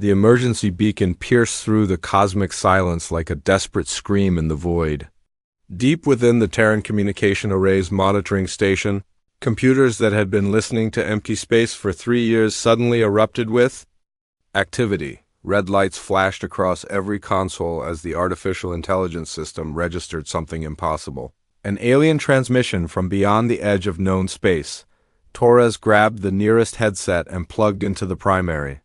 The emergency beacon pierced through the cosmic silence like a desperate scream in the void. Deep within the Terran Communication Array's monitoring station, computers that had been listening to empty space for 3 years suddenly erupted with activity. Red lights flashed across every console as the artificial intelligence system registered something impossible. An alien transmission from beyond the edge of known space. Torres grabbed the nearest headset and plugged into the primary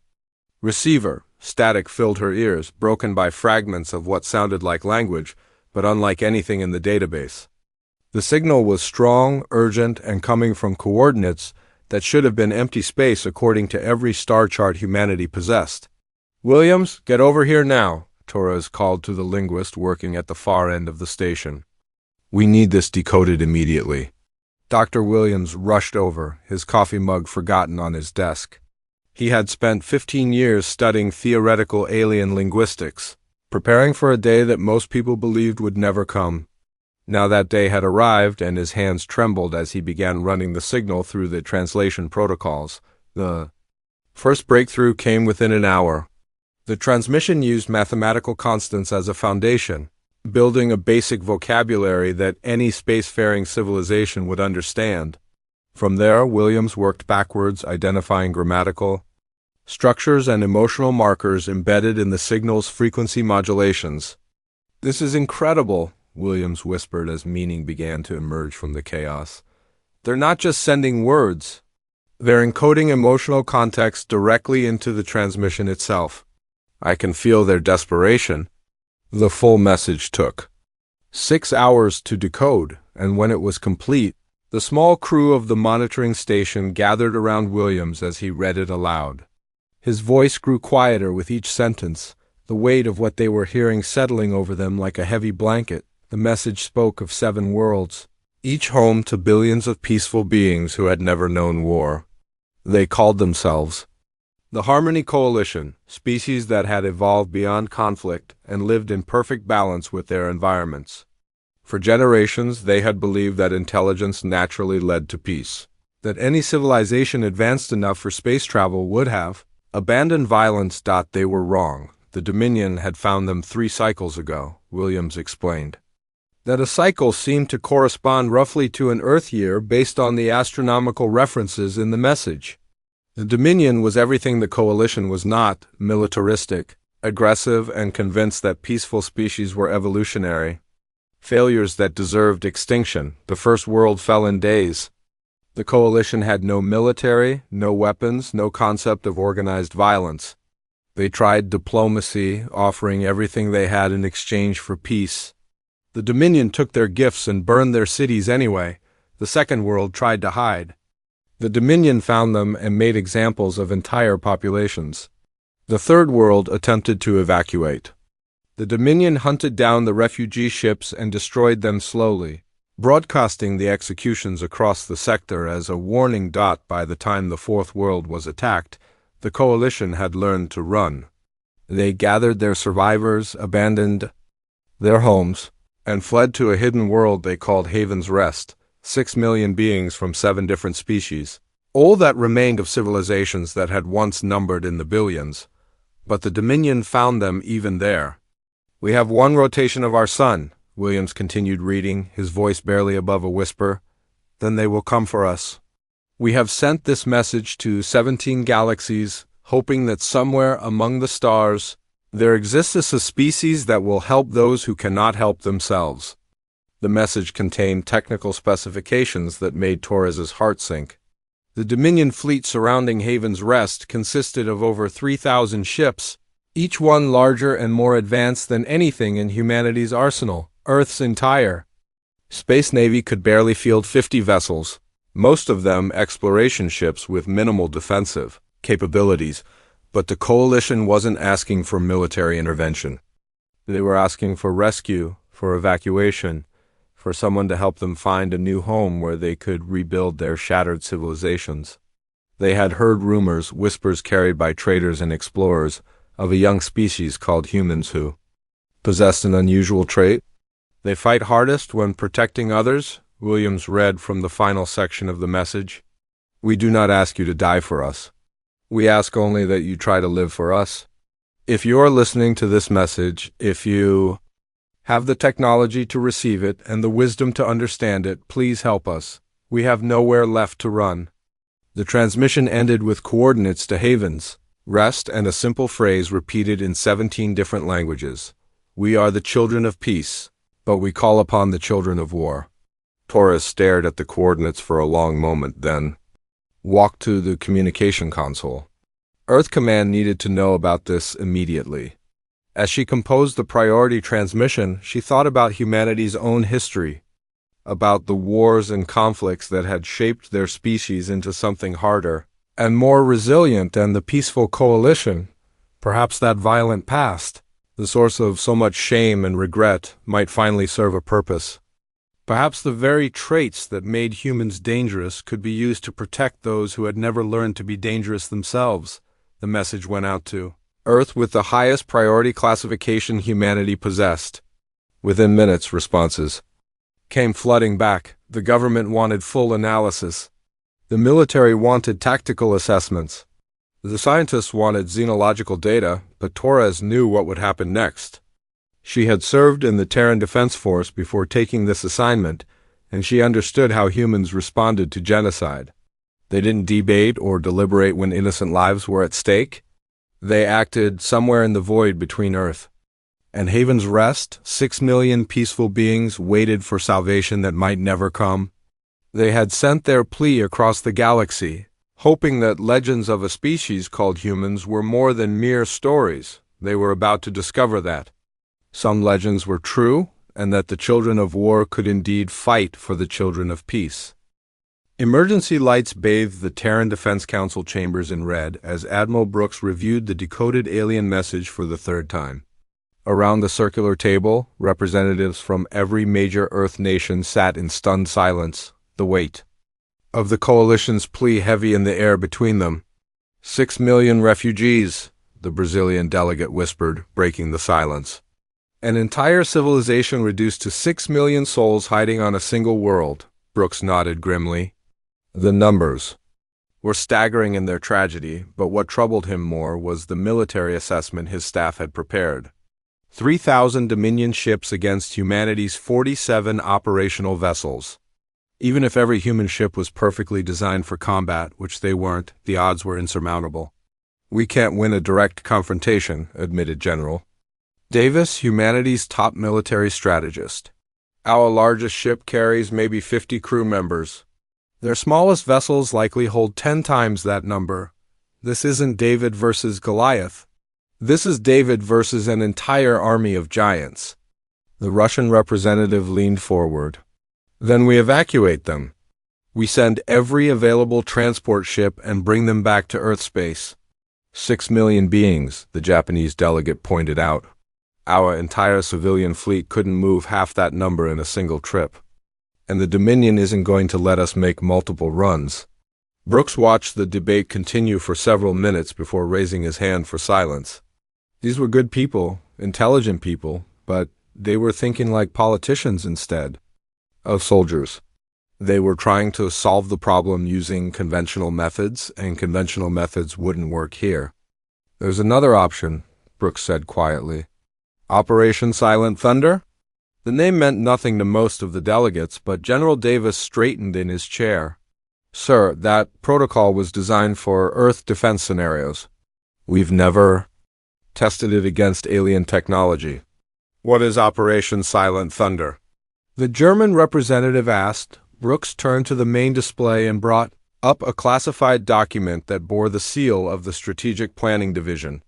receiver. Static filled her ears, broken by fragments of what sounded like language, but unlike anything in the database. The signal was strong, urgent, and coming from coordinates that should have been empty space according to every star chart humanity possessed. "Williams, get over here now," Torres called to the linguist working at the far end of the station. "We need this decoded immediately." Dr. Williams rushed over, his coffee mug forgotten on his desk. He had spent 15 years studying theoretical alien linguistics, preparing for a day that most people believed would never come. Now that day had arrived, and his hands trembled as he began running the signal through the translation protocols. The first breakthrough came within an hour. The transmission used mathematical constants as a foundation, building a basic vocabulary that any spacefaring civilization would understand. From there, Williams worked backwards, identifying grammatical structures and emotional markers embedded in the signal's frequency modulations. "This is incredible," Williams whispered as meaning began to emerge from the chaos. "They're not just sending words. They're encoding emotional context directly into the transmission itself. I can feel their desperation." The full message took 6 hours to decode, and when it was complete, the small crew of the monitoring station gathered around Williams as he read it aloud. His voice grew quieter with each sentence, the weight of what they were hearing settling over them like a heavy blanket. The message spoke of 7 worlds, each home to billions of peaceful beings who had never known war. They called themselves the Harmony Coalition, species that had evolved beyond conflict and lived in perfect balance with their environments. For generations, they had believed that intelligence naturally led to peace, that any civilization advanced enough for space travel would have abandoned violence. They were wrong. The Dominion had found them 3 cycles ago, Williams explained. That a cycle seemed to correspond roughly to an Earth year based on the astronomical references in the message. The Dominion was everything the Coalition was not: militaristic, aggressive, and convinced that peaceful species were evolutionary. Failures that deserved extinction. The First World fell in days. The Coalition had no military, no weapons, no concept of organized violence. They tried diplomacy, offering everything they had in exchange for peace. The Dominion took their gifts and burned their cities anyway. The Second World tried to hide. The Dominion found them and made examples of entire populations. The Third World attempted to evacuate. The Dominion hunted down the refugee ships and destroyed them slowly, broadcasting the executions across the sector as a warning. By the time the Fourth World was attacked, the Coalition had learned to run. They gathered their survivors, abandoned their homes, and fled to a hidden world they called Haven's Rest. 6 million beings from 7 different species, all that remained of civilizations that had once numbered in the billions. But the Dominion found them even there. "We have 1 rotation of our sun," Williams continued reading, his voice barely above a whisper. "Then they will come for us. We have sent this message to 17 galaxies, hoping that somewhere among the stars there exists a species that will help those who cannot help themselves." The message contained technical specifications that made Torres's heart sink. The Dominion fleet surrounding Haven's Rest consisted of over 3,000 ships, each one larger and more advanced than anything in humanity's arsenal. Earth's entire space navy could barely field 50 vessels, most of them exploration ships with minimal defensive capabilities. But the Coalition wasn't asking for military intervention. They were asking for rescue, for evacuation, for someone to help them find a new home where they could rebuild their shattered civilizations. They had heard rumors, whispers carried by traders and explorers, of a young species called humans who possessed an unusual trait. "They fight hardest when protecting others," Williams read from the final section of the message. "We do not ask you to die for us. We ask only that you try to live for us." If you're listening to this message, if you have the technology to receive it and the wisdom to understand it, please help us. We have nowhere left to run. The transmission ended with coordinates to havens, rest, and a simple phrase repeated in 17 different languages. We are the children of peace, but we call upon the children of war. Torres stared at the coordinates for a long moment, then walked to the communication console. Earth Command needed to know about this immediately. As she composed the priority transmission, she thought about humanity's own history, about the wars and conflicts that had shaped their species into something harder and more resilient, and the peaceful coalition, perhaps that violent past, the source of so much shame and regret, might finally serve a purpose. Perhaps the very traits that made humans dangerous could be used to protect those who had never learned to be dangerous themselves, the message went out to Earth with the highest priority classification humanity possessed. Within minutes, responses came flooding back. The government wanted full analysis. The military wanted tactical assessments. The scientists wanted xenological data, but Torres knew what would happen next. She had served in the Terran Defense Force before taking this assignment, and she understood how humans responded to genocide. They didn't debate or deliberate when innocent lives were at stake. They acted somewhere in the void between Earth and Haven's rest. 6 million peaceful beings waited for salvation that might never come. They had sent their plea across the galaxy, hoping that legends of a species called humans were more than mere stories. They were about to discover that some legends were true, and that the children of war could indeed fight for the children of peace. Emergency lights bathed the Terran Defense Council chambers in red as Admiral Brooks reviewed the decoded alien message for the third time. Around the circular table, representatives from every major Earth nation sat in stunned silence, the weight of the coalition's plea heavy in the air between them. 6 million refugees, the Brazilian delegate whispered, breaking the silence. An entire civilization reduced to 6 million souls hiding on a single world, Brooks nodded grimly. The numbers were staggering in their tragedy, but what troubled him more was the military assessment his staff had prepared. 3,000 Dominion ships against humanity's 47 operational vessels. Even if every human ship was perfectly designed for combat, which they weren't, the odds were insurmountable. We can't win a direct confrontation, admitted General Davis, humanity's top military strategist. Our largest ship carries maybe 50 crew members. Their smallest vessels likely hold 10 times that number. This isn't David versus Goliath. This is David versus an entire army of giants. The Russian representative leaned forward. Then we evacuate them. We send every available transport ship and bring them back to Earth space. 6 million beings, the Japanese delegate pointed out. Our entire civilian fleet couldn't move half that number in a single trip. And the Dominion isn't going to let us make multiple runs. Brooks watched the debate continue for several minutes before raising his hand for silence. These were good people, intelligent people, but they were thinking like politicians instead of soldiers. They were trying to solve the problem using conventional methods, and conventional methods wouldn't work here. There's another option, Brooks said quietly. Operation Silent Thunder? The name meant nothing to most of the delegates, but General Davis straightened in his chair. Sir, that protocol was designed for Earth defense scenarios. We've never tested it against alien technology. What is Operation Silent Thunder? The German representative asked. Brooks turned to the main display and brought up a classified document that bore the seal of the Strategic Planning Division.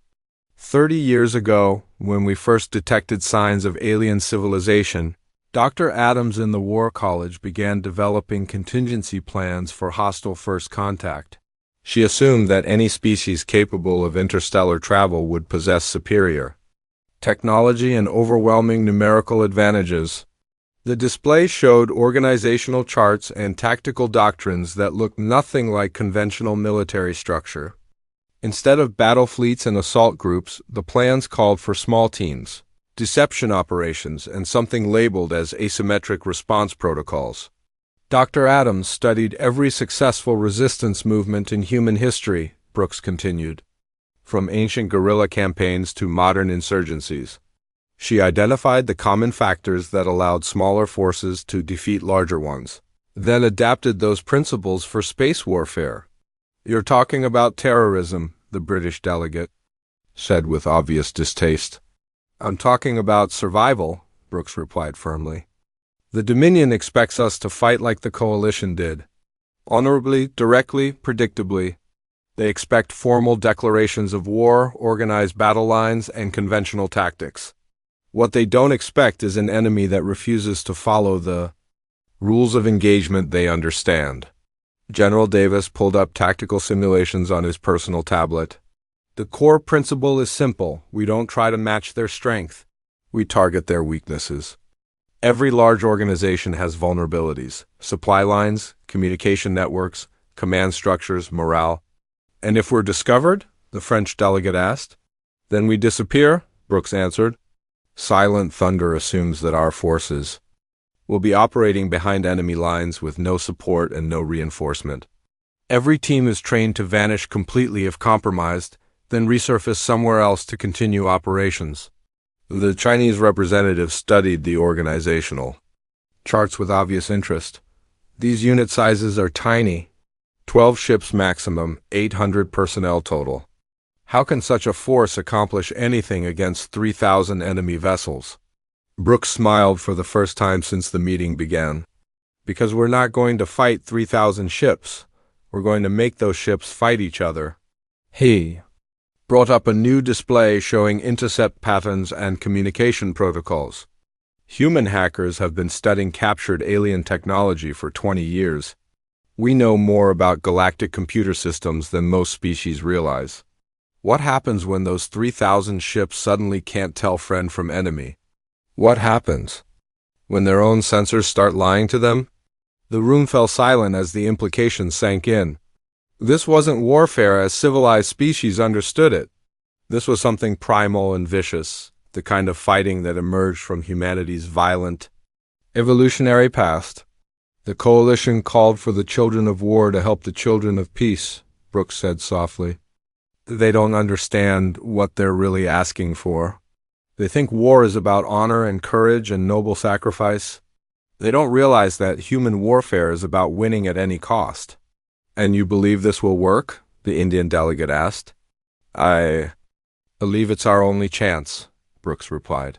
30 years ago, when we first detected signs of alien civilization, Dr. Adams in the War College began developing contingency plans for hostile first contact. She assumed that any species capable of interstellar travel would possess superior technology and overwhelming numerical advantages. The display showed organizational charts and tactical doctrines that looked nothing like conventional military structure. Instead of battle fleets and assault groups, the plans called for small teams, deception operations, and something labeled as asymmetric response protocols. Dr. Adams studied every successful resistance movement in human history, Brooks continued. from ancient guerrilla campaigns to modern insurgencies. She identified the common factors that allowed smaller forces to defeat larger ones, then adapted those principles for space warfare. "You're talking about terrorism," the British delegate said with obvious distaste. "I'm talking about survival," Brooks replied firmly. "The Dominion expects us to fight like the Coalition did. Honorably, directly, predictably. They expect formal declarations of war, organized battle lines, and conventional tactics. What they don't expect is an enemy that refuses to follow the rules of engagement they understand." General Davis pulled up tactical simulations on his personal tablet. "The core principle is simple. We don't try to match their strength. We target their weaknesses. Every large organization has vulnerabilities: supply lines, communication networks, command structures, morale. And if we're discovered?" the French delegate asked. "Then we disappear," Brooks answered. "Silent Thunder assumes that our forces will be operating behind enemy lines with no support and no reinforcement. Every team is trained to vanish completely if compromised, then resurface somewhere else to continue operations." The Chinese representative studied the organizational charts with obvious interest. "These unit sizes are tiny. 12 ships maximum, 800 personnel total. How can such a force accomplish anything against 3,000 enemy vessels?" Brooks smiled for the first time since the meeting began. "Because we're not going to fight 3,000 ships. We're going to make those ships fight each other." He brought up a new display showing intercept patterns and communication protocols. "Human hackers have been studying captured alien technology for 20 years. We know more about galactic computer systems than most species realize. What happens when those 3,000 ships suddenly can't tell friend from enemy? What happens when their own sensors start lying to them?" The room fell silent as the implications sank in. This wasn't warfare as civilized species understood it. This was something primal and vicious, the kind of fighting that emerged from humanity's violent, evolutionary past. "The Coalition called for the children of war to help the children of peace," Brooks said softly. "They don't understand what they're really asking for. They think war is about honor and courage and noble sacrifice. They don't realize that human warfare is about winning at any cost." "And you believe this will work?" the Indian delegate asked. "I believe it's our only chance," Brooks replied.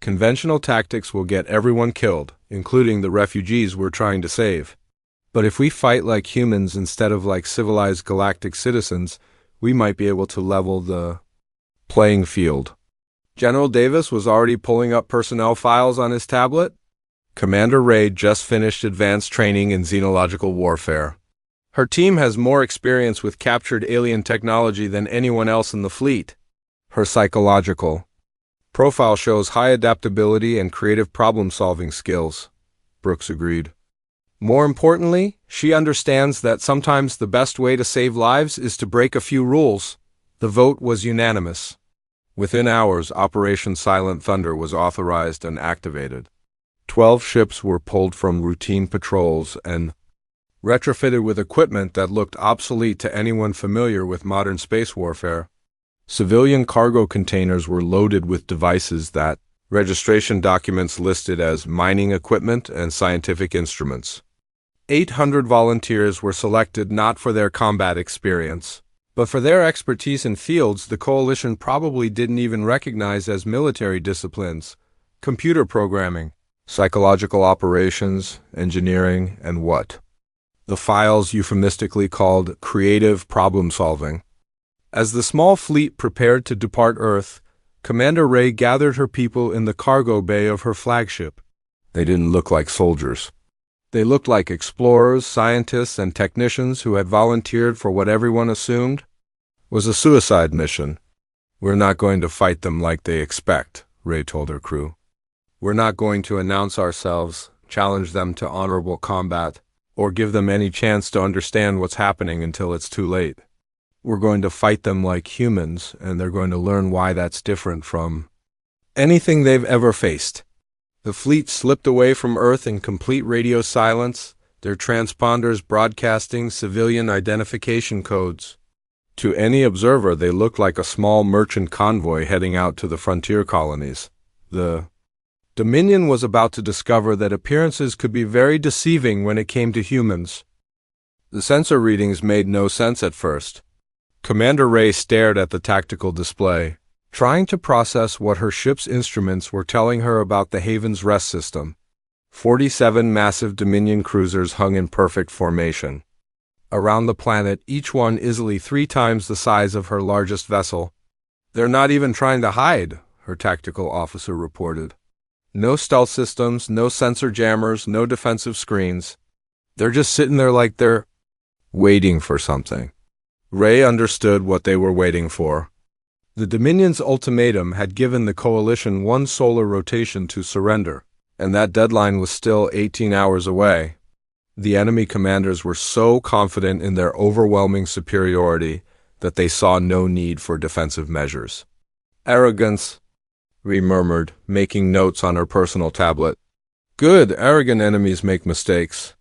"Conventional tactics will get everyone killed, including the refugees we're trying to save. But if we fight like humans instead of like civilized galactic citizens, we might be able to level the playing field." General Davis was already pulling up personnel files on his tablet. Commander Ray just finished advanced training in xenological warfare. Her team has more experience with captured alien technology than anyone else in the fleet. Her psychological profile shows high adaptability and creative problem-solving skills, Brooks agreed. More importantly, she understands that sometimes the best way to save lives is to break a few rules. The vote was unanimous. Within hours, Operation Silent Thunder was authorized and activated. 12 ships were pulled from routine patrols and retrofitted with equipment that looked obsolete to anyone familiar with modern space warfare. Civilian cargo containers were loaded with devices that registration documents listed as mining equipment and scientific instruments. 800 volunteers were selected not for their combat experience, but for their expertise in fields the Coalition probably didn't even recognize as military disciplines: computer programming, psychological operations, engineering, and what the files euphemistically called creative problem-solving. As the small fleet prepared to depart Earth, Commander Ray gathered her people in the cargo bay of her flagship. They didn't look like soldiers. They looked like explorers, scientists, and technicians who had volunteered for what everyone assumed was a suicide mission. "We're not going to fight them like they expect," Ray told her crew. "We're not going to announce ourselves, challenge them to honorable combat, or give them any chance to understand what's happening until it's too late. We're going to fight them like humans, and they're going to learn why that's different from anything they've ever faced." The fleet slipped away from Earth in complete radio silence, their transponders broadcasting civilian identification codes. To any observer, they looked like a small merchant convoy heading out to the frontier colonies. The Dominion was about to discover that appearances could be very deceiving when it came to humans. The sensor readings made no sense at first. Commander Ray stared at the tactical display, trying to process what her ship's instruments were telling her about the Haven's Rest system. 47 massive Dominion cruisers hung in perfect formation around the planet, each one easily 3 times the size of her largest vessel. "They're not even trying to hide," her tactical officer reported. "No stealth systems, no sensor jammers, no defensive screens. They're just sitting there like they're waiting for something." Ray understood what they were waiting for. The Dominion's ultimatum had given the Coalition 1 solar rotation to surrender, and that deadline was still 18 hours away. The enemy commanders were so confident in their overwhelming superiority that they saw no need for defensive measures. "Arrogance," Ree murmured, making notes on her personal tablet. "Good, arrogant enemies make mistakes."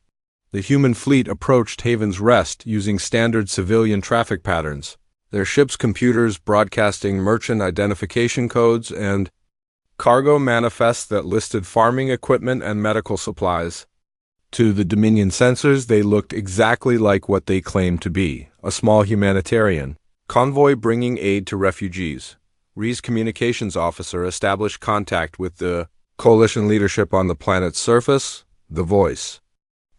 The human fleet approached Haven's Rest using standard civilian traffic patterns, their ship's computers broadcasting merchant identification codes and cargo manifests that listed farming equipment and medical supplies. To the Dominion sensors, they looked exactly like what they claimed to be, a small humanitarian convoy bringing aid to refugees. Ree's communications officer established contact with the Coalition leadership on the planet's surface. The voice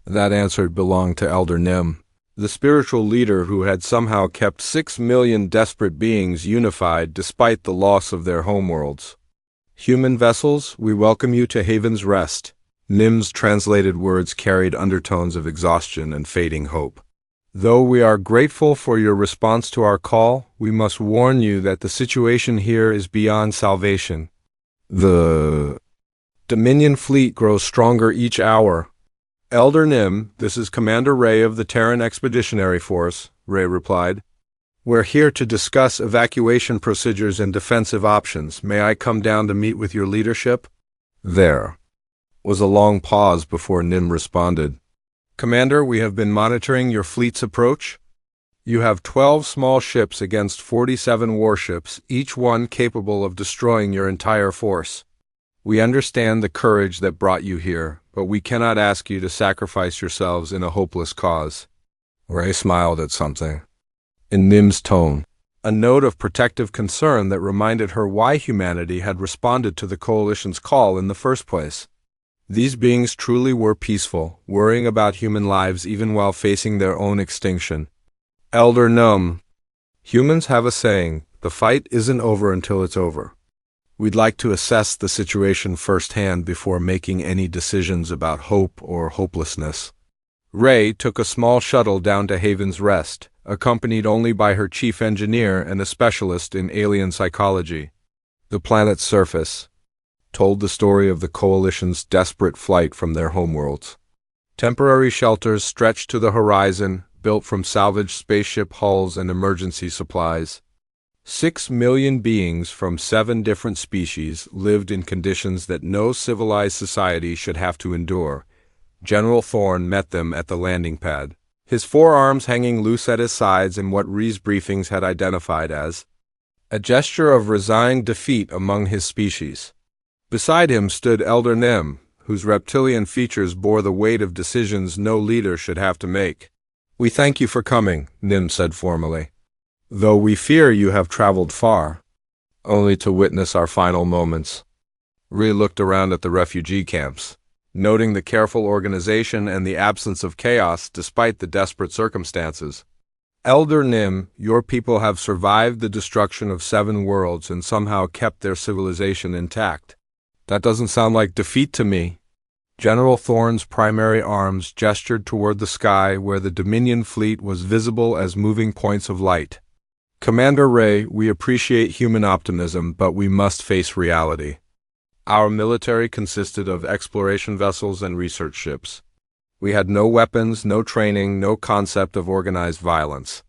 that answered belonged to Elder Nim, the spiritual leader who had somehow kept 6 million desperate beings unified despite the loss of their homeworlds. "Human vessels, we welcome you to Haven's Rest." Nim's translated words carried undertones of exhaustion and fading hope. "Though we are grateful for your response to our call, we must warn you that the situation here is beyond salvation. The Dominion fleet grows stronger each hour." "Elder Nim, this is Commander Ray of the Terran Expeditionary Force," Ray replied. "We're here to discuss evacuation procedures and defensive options. May I come down to meet with your leadership?" There was a long pause before Nim responded. "Commander, we have been monitoring your fleet's approach. You have 12 small ships against 47 warships, each one capable of destroying your entire force. We understand the courage that brought you here, but we cannot ask you to sacrifice yourselves in a hopeless cause." Ray smiled at something in Nim's tone, a note of protective concern that reminded her why humanity had responded to the Coalition's call in the first place. These beings truly were peaceful, worrying about human lives even while facing their own extinction. "Elder Nim, humans have a saying, the fight isn't over until it's over. We'd like to assess the situation firsthand before making any decisions about hope or hopelessness." Ray took a small shuttle down to Haven's Rest, accompanied only by her chief engineer and a specialist in alien psychology. The planet's surface told the story of the Coalition's desperate flight from their homeworlds. Temporary shelters stretched to the horizon, built from salvaged spaceship hulls and emergency supplies. 6 million beings from 7 different species lived in conditions that no civilized society should have to endure. General Thorne met them at the landing pad, his forearms hanging loose at his sides in what Ree's briefings had identified as a gesture of resigned defeat among his species. Beside him stood Elder Nim, whose reptilian features bore the weight of decisions no leader should have to make. "We thank you for coming," Nim said formally, "though we fear you have traveled far, only to witness our final moments." Ree looked around at the refugee camps, noting the careful organization and the absence of chaos despite the desperate circumstances. "Elder Nim, your people have survived the destruction of 7 worlds and somehow kept their civilization intact. That doesn't sound like defeat to me." General Thorne's primary arms gestured toward the sky where the Dominion fleet was visible as moving points of light. "Commander Ray, we appreciate human optimism, but we must face reality. Our military consisted of exploration vessels and research ships. We had no weapons, no training, no concept of organized violence.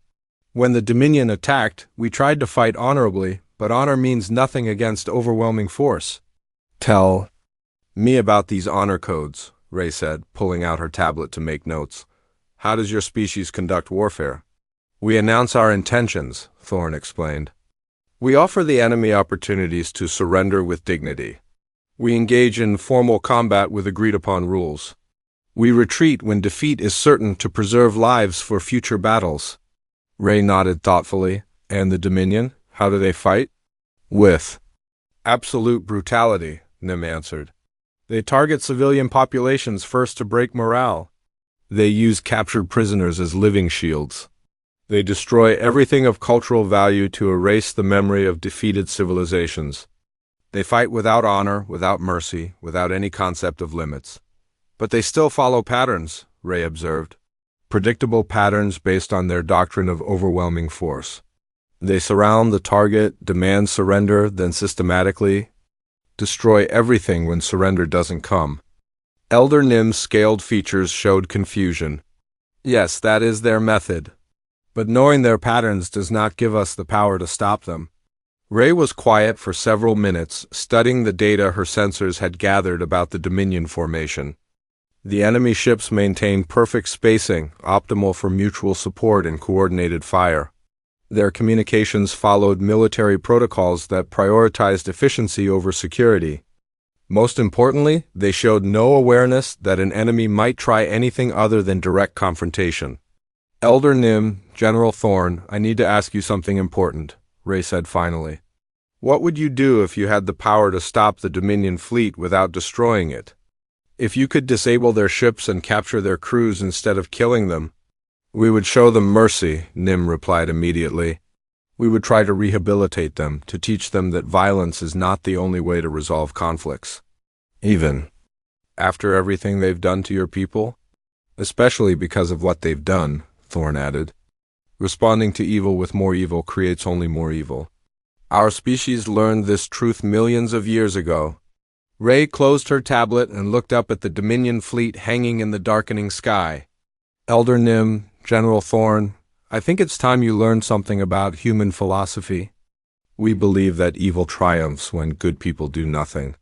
When the Dominion attacked, we tried to fight honorably, but honor means nothing against overwhelming force." "Tell me about these honor codes," Ray said, pulling out her tablet to make notes. "How does your species conduct warfare?" We announce our intentions, Thorn explained. We offer the enemy opportunities to surrender with dignity. We engage in formal combat with agreed-upon rules. We retreat when defeat is certain to preserve lives for future battles. Ray nodded thoughtfully. And the Dominion? How do they fight? With absolute brutality, Nim answered. They target civilian populations first to break morale. They use captured prisoners as living shields. They destroy everything of cultural value to erase the memory of defeated civilizations. They fight without honor, without mercy, without any concept of limits. But they still follow patterns, Ray observed. Predictable patterns based on their doctrine of overwhelming force. They surround the target, demand surrender, then systematically destroy everything when surrender doesn't come. Elder Nim's scaled features showed confusion. Yes, that is their method. But knowing their patterns does not give us the power to stop them. Ray was quiet for several minutes, studying the data her sensors had gathered about the Dominion formation. The enemy ships maintained perfect spacing, optimal for mutual support and coordinated fire. Their communications followed military protocols that prioritized efficiency over security. Most importantly, they showed no awareness that an enemy might try anything other than direct confrontation. Elder Nim, General Thorn, I need to ask you something important, Ray said finally. What would you do if you had the power to stop the Dominion fleet without destroying it? If you could disable their ships and capture their crews instead of killing them? We would show them mercy, Nim replied immediately. We would try to rehabilitate them, to teach them that violence is not the only way to resolve conflicts. Even after everything they've done to your people? Especially because of what they've done, Thorn added. Responding to evil with more evil creates only more evil. Our species learned this truth millions of years ago. Ray closed her tablet and looked up at the Dominion fleet hanging in the darkening sky. Elder Nim, General Thorn, I think it's time you learned something about human philosophy. We believe that evil triumphs when good people do nothing.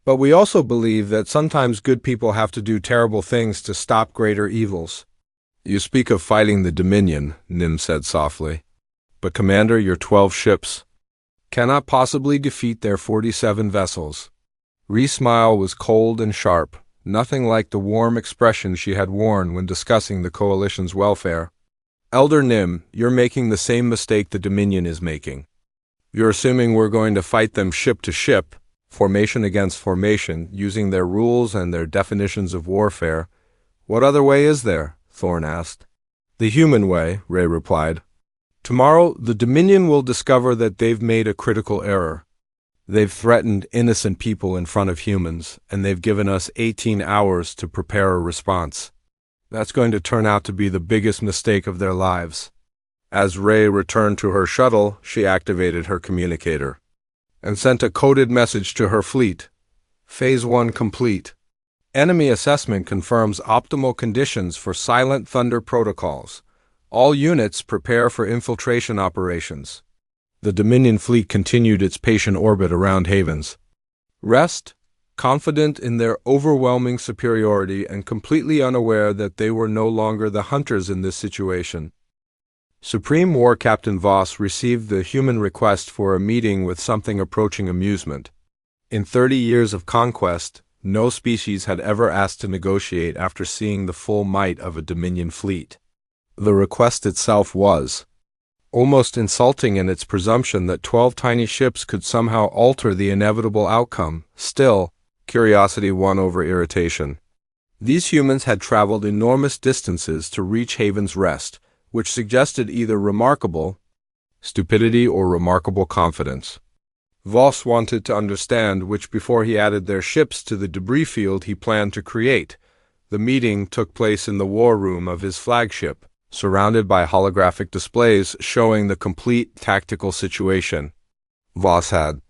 But we also believe that sometimes good people have to do terrible things to stop greater evils. You speak of fighting the Dominion, Nim said softly. But Commander, your 12 ships cannot possibly defeat their 47 vessels. Ree's smile was cold and sharp, nothing like the warm expression she had worn when discussing the Coalition's welfare. Elder Nim, you're making the same mistake the Dominion is making. You're assuming we're going to fight them ship to ship, formation against formation, using their rules and their definitions of warfare. What other way is there? Thorn asked. The human way, Ray replied. Tomorrow, the Dominion will discover that they've made a critical error. They've threatened innocent people in front of humans, and they've given us 18 hours to prepare a response. That's going to turn out to be the biggest mistake of their lives. As Ray returned to her shuttle, she activated her communicator and sent a coded message to her fleet. Phase 1 complete. Enemy assessment confirms optimal conditions for Silent Thunder protocols. All units prepare for infiltration operations. The Dominion fleet continued its patient orbit around Havens. Rest, confident in their overwhelming superiority and completely unaware that they were no longer the hunters in this situation. Supreme War Captain Voss received the human request for a meeting with something approaching amusement. In 30 years of conquest, no species had ever asked to negotiate after seeing the full might of a Dominion fleet. The request itself was almost insulting in its presumption that 12 tiny ships could somehow alter the inevitable outcome. Still, curiosity won over irritation. These humans had traveled enormous distances to reach Haven's Rest, which suggested either remarkable stupidity or remarkable confidence. Voss wanted to understand which before he added their ships to the debris field he planned to create. The meeting took place in the war room of his flagship, surrounded by holographic displays showing the complete tactical situation. Voss had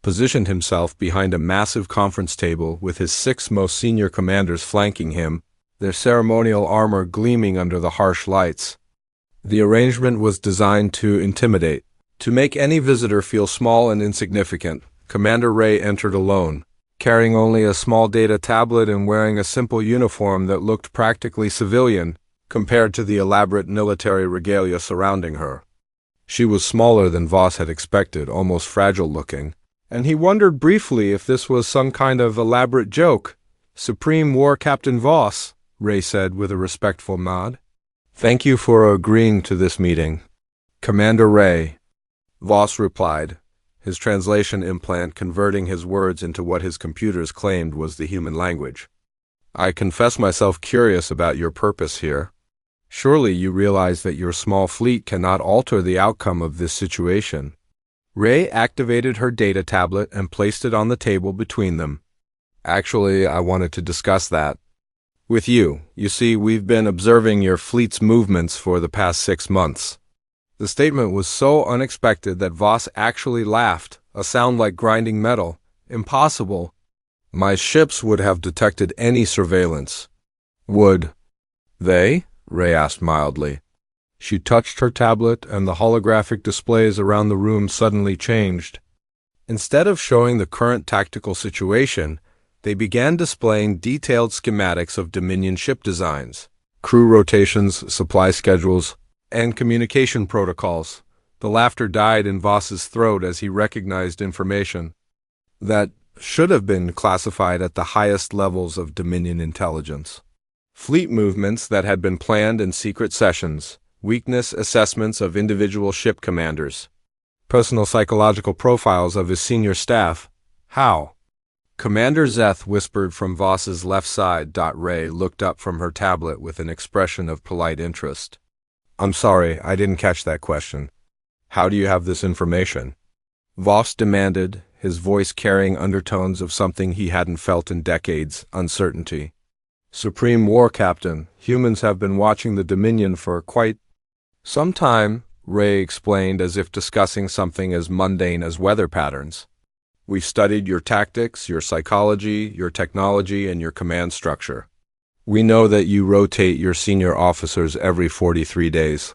positioned himself behind a massive conference table with his 6 most senior commanders flanking him, their ceremonial armor gleaming under the harsh lights. The arrangement was designed to intimidate, to make any visitor feel small and insignificant. Commander Ray entered alone, carrying only a small data tablet and wearing a simple uniform that looked practically civilian. compared to the elaborate military regalia surrounding her. She was smaller than Voss had expected, almost fragile-looking, and he wondered briefly if this was some kind of elaborate joke. "Supreme War Captain Voss," Ray said with a respectful nod. "Thank you for agreeing to this meeting." "Commander Ray," Voss replied, his translation implant converting his words into what his computers claimed was the human language. "I confess myself curious about your purpose here. Surely you realize that your small fleet cannot alter the outcome of this situation." Ray activated her data tablet and placed it on the table between them. "Actually, I wanted to discuss that with you. You see, we've been observing your fleet's movements for the past 6 months." The statement was so unexpected that Voss actually laughed, a sound like grinding metal. "Impossible. My ships would have detected any surveillance." "Would they?" Ray asked mildly. She touched her tablet, and the holographic displays around the room suddenly changed. Instead of showing the current tactical situation, they began displaying detailed schematics of Dominion ship designs, crew rotations, supply schedules, and communication protocols. The laughter died in Voss's throat as he recognized information that should have been classified at the highest levels of Dominion intelligence. Fleet movements that had been planned in secret sessions, weakness assessments of individual ship commanders, personal psychological profiles of his senior staff. "How?" Commander Zeth whispered from Voss's left side. Ray looked up from her tablet with an expression of polite interest. "I'm sorry, I didn't catch that question. How do you have this information?" Voss demanded, his voice carrying undertones of something he hadn't felt in decades: uncertainty. "Supreme War Captain, humans have been watching the Dominion for quite some time," Ray explained, as if discussing something as mundane as weather patterns. "We've studied your tactics, your psychology, your technology, and your command structure. We know that you rotate your senior officers every 43 days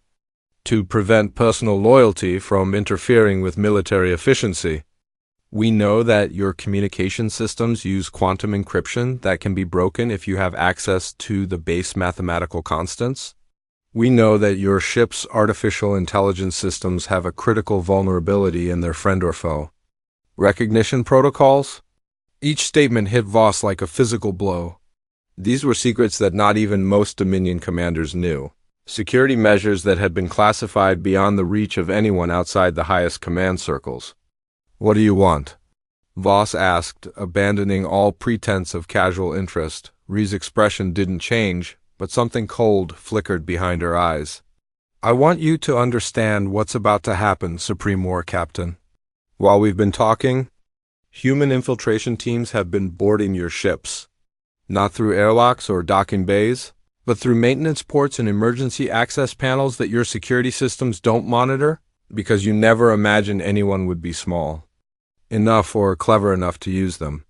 to prevent personal loyalty from interfering with military efficiency. We know that your communication systems use quantum encryption that can be broken if you have access to the base mathematical constants. We know that your ship's artificial intelligence systems have a critical vulnerability in their friend or foe recognition protocols." Each statement hit Voss like a physical blow. These were secrets that not even most Dominion commanders knew. Security measures that had been classified beyond the reach of anyone outside the highest command circles. "What do you want?" Voss asked, abandoning all pretense of casual interest. Rhee's expression didn't change, but something cold flickered behind her eyes. "I want you to understand what's about to happen, Supreme War Captain. While we've been talking, human infiltration teams have been boarding your ships. Not through airlocks or docking bays, but through maintenance ports and emergency access panels that your security systems don't monitor, because you never imagined anyone would be small enough or clever enough to use them."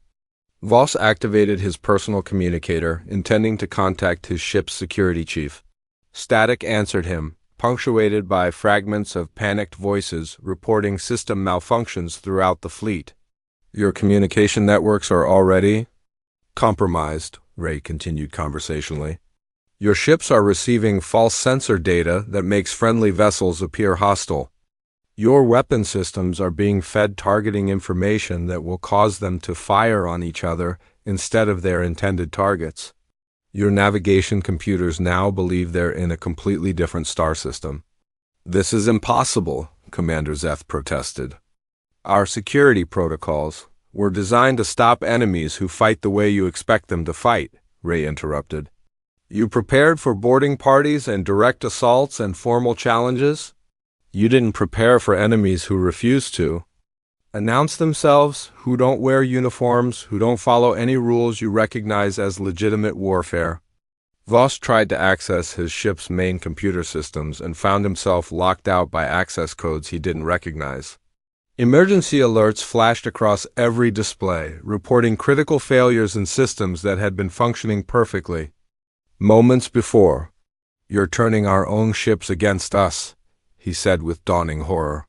Voss activated his personal communicator, intending to contact his ship's security chief. Static answered him, punctuated by fragments of panicked voices reporting system malfunctions throughout the fleet. "Your communication networks are already compromised," Ray continued conversationally. "Your ships are receiving false sensor data that makes friendly vessels appear hostile. Your weapon systems are being fed targeting information that will cause them to fire on each other instead of their intended targets. Your navigation computers now believe they're in a completely different star system." "This is impossible," Commander Zeth protested. "Our security protocols were designed to stop enemies who fight the way you expect them to fight," Ray interrupted. "You prepared for boarding parties and direct assaults and formal challenges. You didn't prepare for enemies who refuse to announce themselves, who don't wear uniforms, who don't follow any rules you recognize as legitimate warfare." Voss tried to access his ship's main computer systems and found himself locked out by access codes he didn't recognize. Emergency alerts flashed across every display, reporting critical failures in systems that had been functioning perfectly moments before. "You're turning our own ships against us," he said with dawning horror.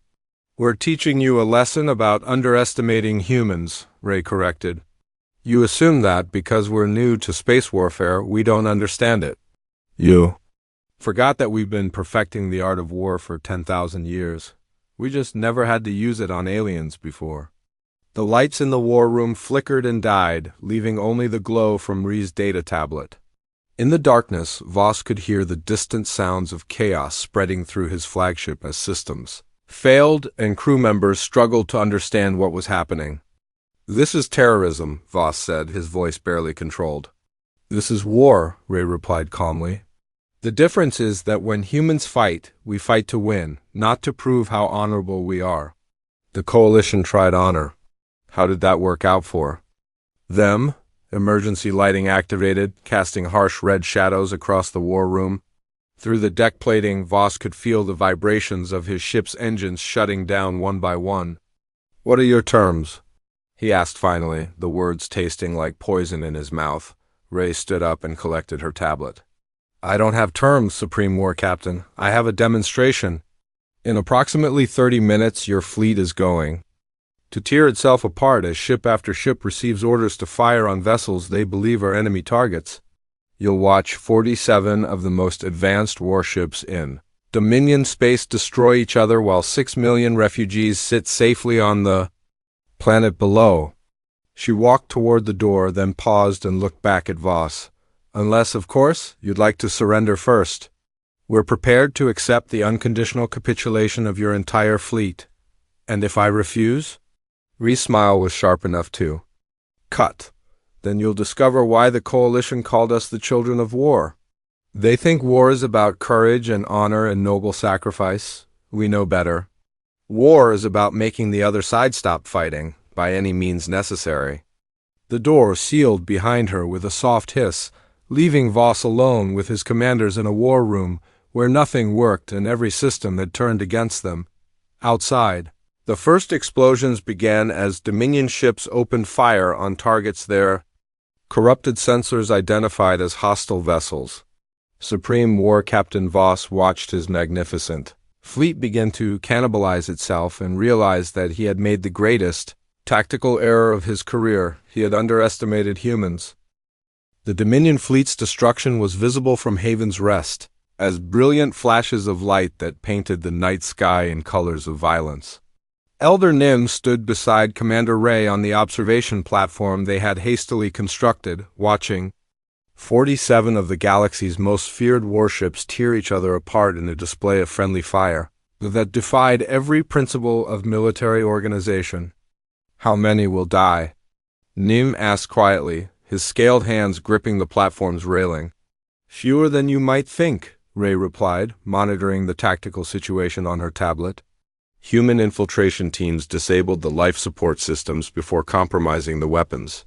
"We're teaching you a lesson about underestimating humans," Ray corrected. "You assume that because we're new to space warfare, we don't understand it." "You Forgot that we've been perfecting the art of war for 10,000 years. We just never had to use it on aliens before. The lights in the war room flickered and died, leaving only the glow from Rhee's data tablet. In the darkness, Voss could hear the distant sounds of chaos spreading through his flagship as systems failed and crew members struggled to understand what was happening. "This is terrorism," Voss said, his voice barely controlled. "This is war," Ray replied calmly. "The difference is that when humans fight, we fight to win, not to prove how honorable we are. The Coalition tried honor. How did that work out for them?" Emergency lighting activated, casting harsh red shadows across the war room. Through the deck plating, Voss could feel the vibrations of his ship's engines shutting down one by one. "What are your terms?" he asked finally, the words tasting like poison in his mouth. Ray stood up and collected her tablet. "I don't have terms, Supreme War Captain. I have a demonstration. In approximately 30 minutes, your fleet is going to tear itself apart as ship after ship receives orders to fire on vessels they believe are enemy targets. You'll watch 47 of the most advanced warships in Dominion space destroy each other while 6 million refugees sit safely on the planet below." She walked toward the door, then paused and looked back at Voss. "Unless, of course, you'd like to surrender first. We're prepared to accept the unconditional capitulation of your entire fleet. And if I refuse?" Rhee's smile was sharp enough too. "Cut. Then you'll discover why the Coalition called us the children of war. They think war is about courage and honor and noble sacrifice. We know better. War is about making the other side stop fighting, by any means necessary." The door sealed behind her with a soft hiss, leaving Voss alone with his commanders in a war room where nothing worked and every system had turned against them. Outside, the first explosions began as Dominion ships opened fire on targets their corrupted sensors identified as hostile vessels. Supreme War Captain Voss watched his magnificent fleet begin to cannibalize itself and realized that he had made the greatest tactical error of his career. He had underestimated humans. The Dominion fleet's destruction was visible from Haven's Rest, as brilliant flashes of light that painted the night sky in colors of violence. Elder Nim stood beside Commander Ray on the observation platform they had hastily constructed, watching 47 of the galaxy's most feared warships tear each other apart in a display of friendly fire that defied every principle of military organization. "How many will die?" Nim asked quietly, his scaled hands gripping the platform's railing. "Fewer than you might think," Ray replied, monitoring the tactical situation on her tablet. Human infiltration teams disabled the life support systems before compromising the weapons.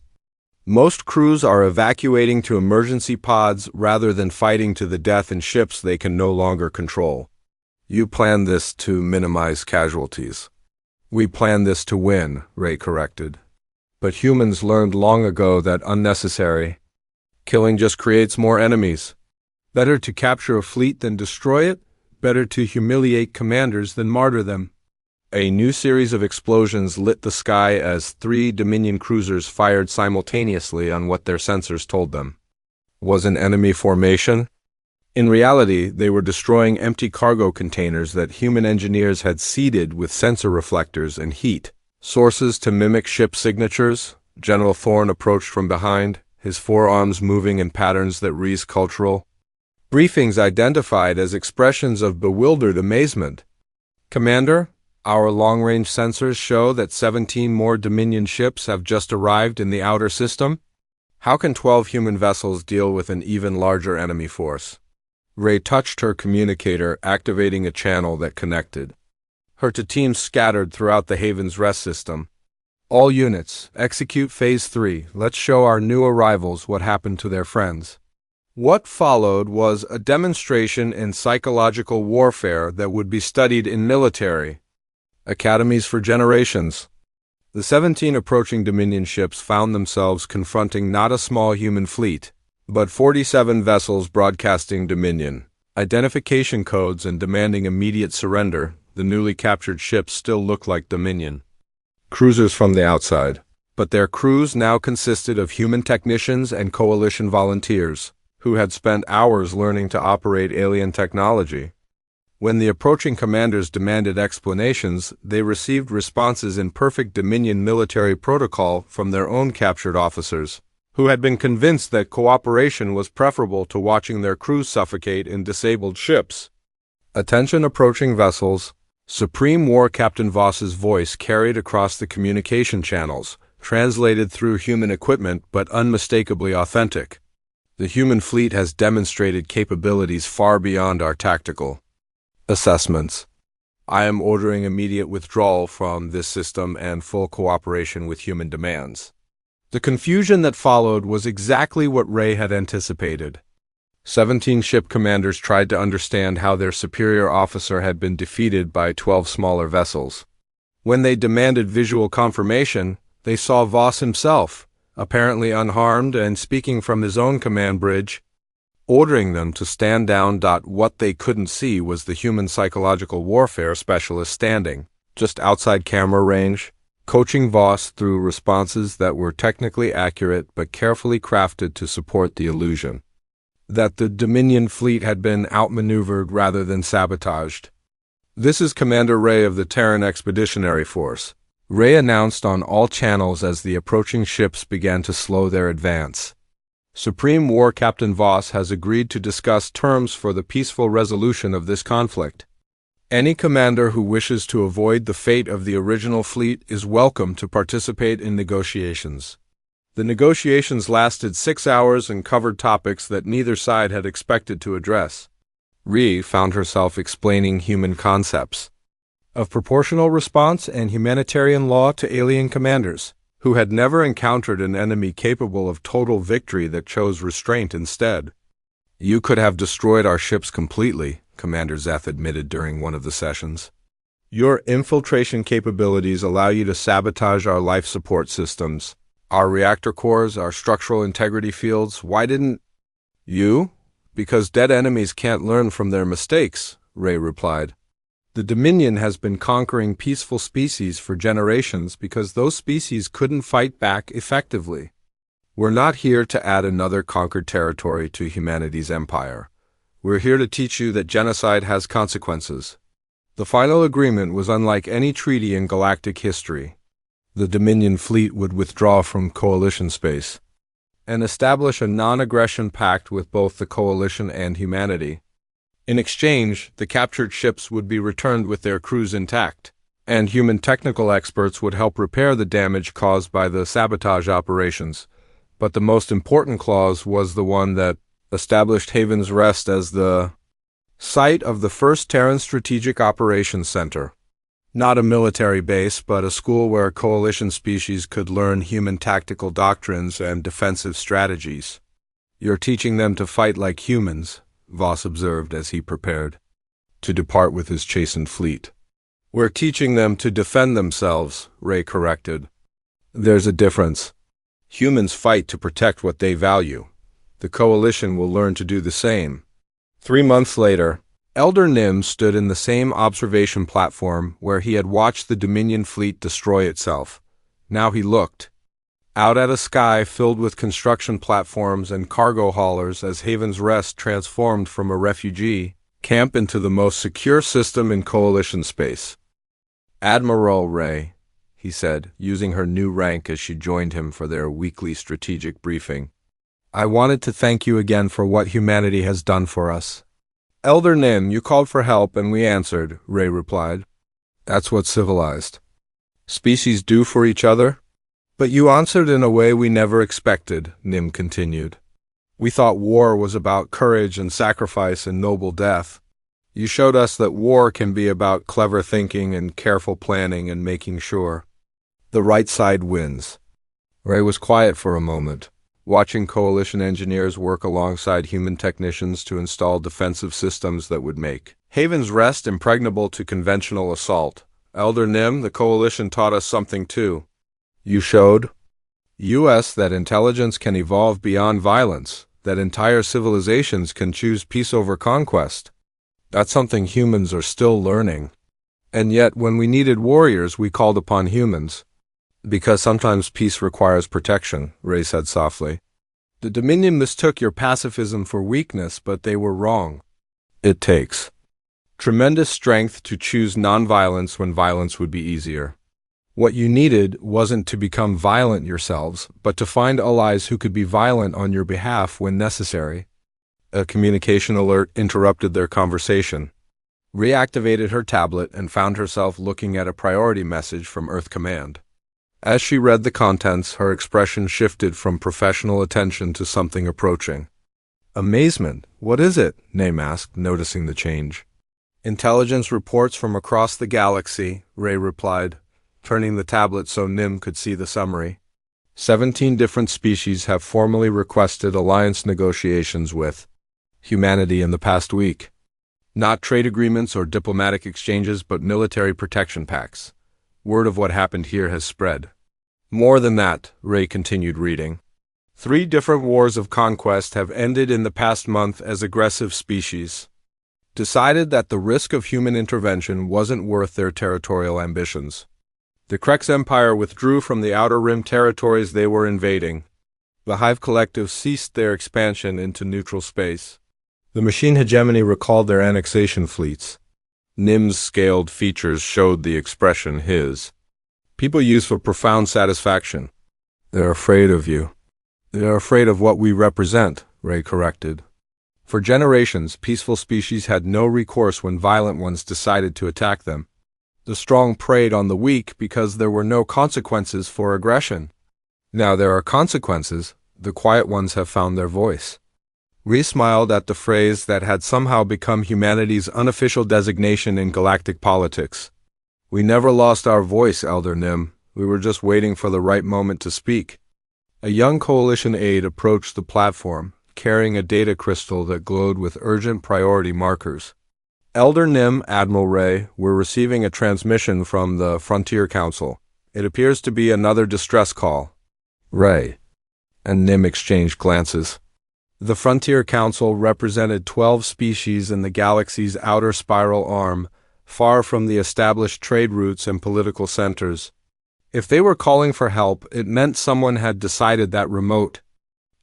Most crews are evacuating to emergency pods rather than fighting to the death in ships they can no longer control. You planned this to minimize casualties. We planned this to win, Ray corrected. But humans learned long ago that unnecessary killing just creates more enemies. Better to capture a fleet than destroy it. Better to humiliate commanders than martyr them. A new series of explosions lit the sky as 3 Dominion cruisers fired simultaneously on what their sensors told them was an enemy formation. In reality, they were destroying empty cargo containers that human engineers had seeded with sensor reflectors and heat sources to mimic ship signatures. General Thorne approached from behind, his forearms moving in patterns that Rhee's cultural briefings identified as expressions of bewildered amazement. "Commander, our long-range sensors show that 17 more Dominion ships have just arrived in the outer system. How can 12 human vessels deal with an even larger enemy force?" Ray touched her communicator, activating a channel that connected her to teams scattered throughout the Haven's Rest system. "All units, execute Phase 3. Let's show our new arrivals what happened to their friends." What followed was a demonstration in psychological warfare that would be studied in military academies for generations. The 17 approaching Dominion ships found themselves confronting not a small human fleet, but 47 vessels broadcasting Dominion identification codes and demanding immediate surrender. The newly captured ships still looked like Dominion cruisers from the outside, but their crews now consisted of human technicians and Coalition volunteers who had spent hours learning to operate alien technology. When the approaching commanders demanded explanations, they received responses in perfect Dominion military protocol from their own captured officers, who had been convinced that cooperation was preferable to watching their crews suffocate in disabled ships. Attention approaching vessels. Supreme War Captain Voss's voice carried across the communication channels, translated through human equipment but unmistakably authentic. The human fleet has demonstrated capabilities far beyond our tactical assessments. I am ordering immediate withdrawal from this system and full cooperation with human demands. The confusion that followed was exactly what Ray had anticipated. 17 ship commanders tried to understand how their superior officer had been defeated by 12 smaller vessels. When they demanded visual confirmation, they saw Voss himself, apparently unharmed and speaking from his own command bridge, ordering them to stand down. What they couldn't see was the human psychological warfare specialist standing just outside camera range, coaching Voss through responses that were technically accurate but carefully crafted to support the illusion that the Dominion fleet had been outmaneuvered rather than sabotaged. "This is Commander Ray of the Terran Expeditionary Force," Ray announced on all channels as the approaching ships began to slow their advance. "Supreme War Captain Voss has agreed to discuss terms for the peaceful resolution of this conflict. Any commander who wishes to avoid the fate of the original fleet is welcome to participate in negotiations." The negotiations lasted 6 hours and covered topics that neither side had expected to address. Ree found herself explaining human concepts of proportional response and humanitarian law to alien commanders, who had never encountered an enemy capable of total victory that chose restraint instead. "You could have destroyed our ships completely," Commander Zeth admitted during one of the sessions. "Your infiltration capabilities allow you to sabotage our life support systems, our reactor cores, our structural integrity fields. Why didn't you?" "Because dead enemies can't learn from their mistakes," Ray replied. "The Dominion has been conquering peaceful species for generations because those species couldn't fight back effectively. We're not here to add another conquered territory to humanity's empire. We're here to teach you that genocide has consequences." The final agreement was unlike any treaty in galactic history. The Dominion fleet would withdraw from Coalition space and establish a non-aggression pact with both the Coalition and humanity. In exchange, the captured ships would be returned with their crews intact, and human technical experts would help repair the damage caused by the sabotage operations. But the most important clause was the one that established Haven's Rest as the site of the first Terran Strategic Operations Center. Not a military base, but a school where Coalition species could learn human tactical doctrines and defensive strategies. "You're teaching them to fight like humans," Voss observed as he prepared to depart with his chastened fleet. "We're teaching them to defend themselves," Ray corrected. "There's a difference. Humans fight to protect what they value. The Coalition will learn to do the same." 3 months later, Elder Nim stood in the same observation platform where he had watched the Dominion fleet destroy itself. Now he looked out at a sky filled with construction platforms and cargo haulers as Haven's Rest transformed from a refugee camp into the most secure system in Coalition space. "Admiral Ray," he said, using her new rank as she joined him for their weekly strategic briefing, "I wanted to thank you again for what humanity has done for us." "Elder Nim, you called for help and we answered," Ray replied. "That's what civilized species do for each other." "But you answered in a way we never expected," Nim continued. "We thought war was about courage and sacrifice and noble death. You showed us that war can be about clever thinking and careful planning and making sure the right side wins." Ray was quiet for a moment, watching Coalition engineers work alongside human technicians to install defensive systems that would make Haven's Rest impregnable to conventional assault. "Elder Nim, the Coalition taught us something too. You showed us that intelligence can evolve beyond violence, that entire civilizations can choose peace over conquest. That's something humans are still learning. And yet, when we needed warriors, we called upon humans. Because sometimes peace requires protection," Ray said softly. The Dominion mistook your pacifism for weakness, but they were wrong. It takes tremendous strength to choose nonviolence when violence would be easier. What you needed wasn't to become violent yourselves, but to find allies who could be violent on your behalf when necessary. A communication alert interrupted their conversation. Reactivated her tablet and found herself looking at a priority message from Earth Command. As she read the contents, her expression shifted from professional attention to something approaching. Amazement. What is it? Naim asked, noticing the change. Intelligence reports from across the galaxy, Ray replied, turning the tablet so Nim could see the summary. 17 different species have formally requested alliance negotiations with humanity in the past week. Not trade agreements or diplomatic exchanges, but military protection pacts. Word of what happened here has spread. More than that, Ray continued reading. 3 different wars of conquest have ended in the past month as aggressive species decided that the risk of human intervention wasn't worth their territorial ambitions. The Krex Empire withdrew from the Outer Rim territories they were invading. The Hive Collective ceased their expansion into neutral space. The machine hegemony recalled their annexation fleets. Nim's scaled features showed the expression his people use for profound satisfaction. They're afraid of you. They're afraid of what we represent, Ray corrected. For generations, peaceful species had no recourse when violent ones decided to attack them. The strong preyed on the weak because there were no consequences for aggression. Now there are consequences. The quiet ones have found their voice. Ree smiled at the phrase that had somehow become humanity's unofficial designation in galactic politics. We never lost our voice, Elder Nim. We were just waiting for the right moment to speak. A young coalition aide approached the platform, carrying a data crystal that glowed with urgent priority markers. Elder Nim, Admiral Ray, we're receiving a transmission from the Frontier Council. It appears to be another distress call. Ray and Nim exchanged glances. The Frontier Council represented 12 species in the galaxy's outer spiral arm, far from the established trade routes and political centers. If they were calling for help, it meant someone had decided that remote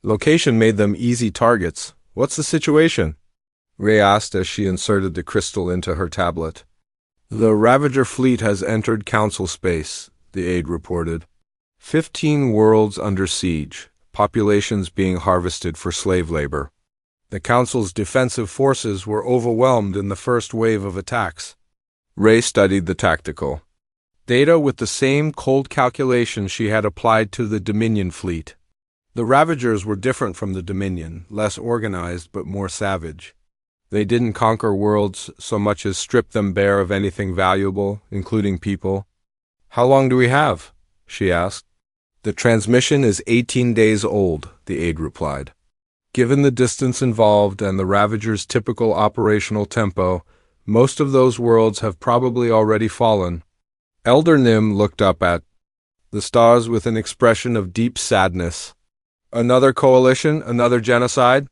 location made them easy targets. What's the situation? Ray asked as she inserted the crystal into her tablet. The Ravager fleet has entered Council space, the aide reported. 15 worlds under siege, populations being harvested for slave labor. The Council's defensive forces were overwhelmed in the first wave of attacks. Ray studied the tactical data with the same cold calculation she had applied to the Dominion fleet. The Ravagers were different from the Dominion, less organized but more savage. They didn't conquer worlds so much as strip them bare of anything valuable, including people. How long do we have? She asked. The transmission is 18 days old, the aide replied. Given the distance involved and the Ravagers' typical operational tempo, most of those worlds have probably already fallen. Elder Nim looked up at the stars with an expression of deep sadness. Another coalition, another genocide?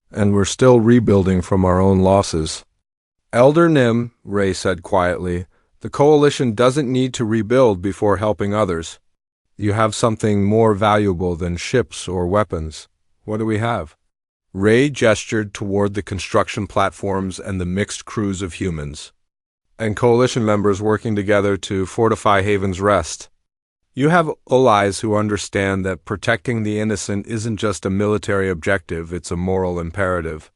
And we're still rebuilding from our own losses. Elder Nim, Ray said quietly, the coalition doesn't need to rebuild before helping others. You have something more valuable than ships or weapons. What do we have? Ray gestured toward the construction platforms and the mixed crews of humans and coalition members working together to fortify Haven's Rest. You have allies who understand that protecting the innocent isn't just a military objective, it's a moral imperative.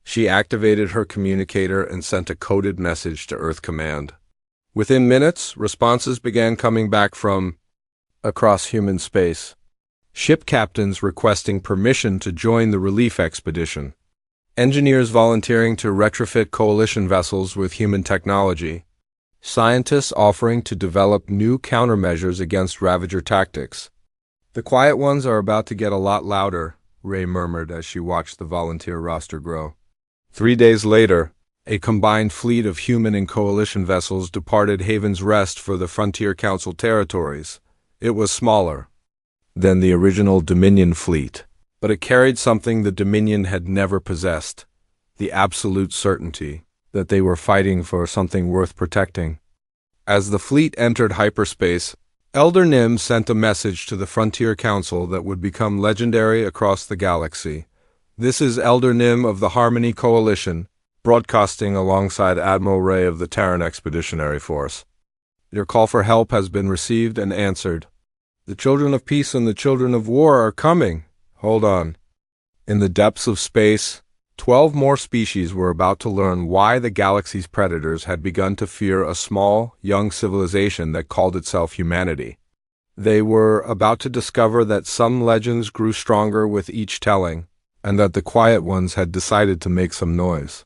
She activated her communicator and sent a coded message to Earth Command. Within minutes, responses began coming back from across human space. Ship captains requesting permission to join the relief expedition. Engineers volunteering to retrofit coalition vessels with human technology. Scientists offering to develop new countermeasures against Ravager tactics. The quiet ones are about to get a lot louder, Ray murmured as she watched the volunteer roster grow. 3 days later, a combined fleet of human and coalition vessels departed Haven's Rest for the Frontier Council territories. It was smaller than the original Dominion fleet, but it carried something the Dominion had never possessed, the absolute certainty that they were fighting for something worth protecting. As the fleet entered hyperspace, Elder Nim sent a message to the Frontier Council that would become legendary across the galaxy. This is Elder Nim of the Harmony Coalition, broadcasting alongside Admiral Ray of the Terran Expeditionary Force. Your call for help has been received and answered. The children of peace and the children of war are coming. Hold on. In the depths of space, 12 more species were about to learn why the galaxy's predators had begun to fear a small, young civilization that called itself humanity. They were about to discover that some legends grew stronger with each telling, and that the quiet ones had decided to make some noise.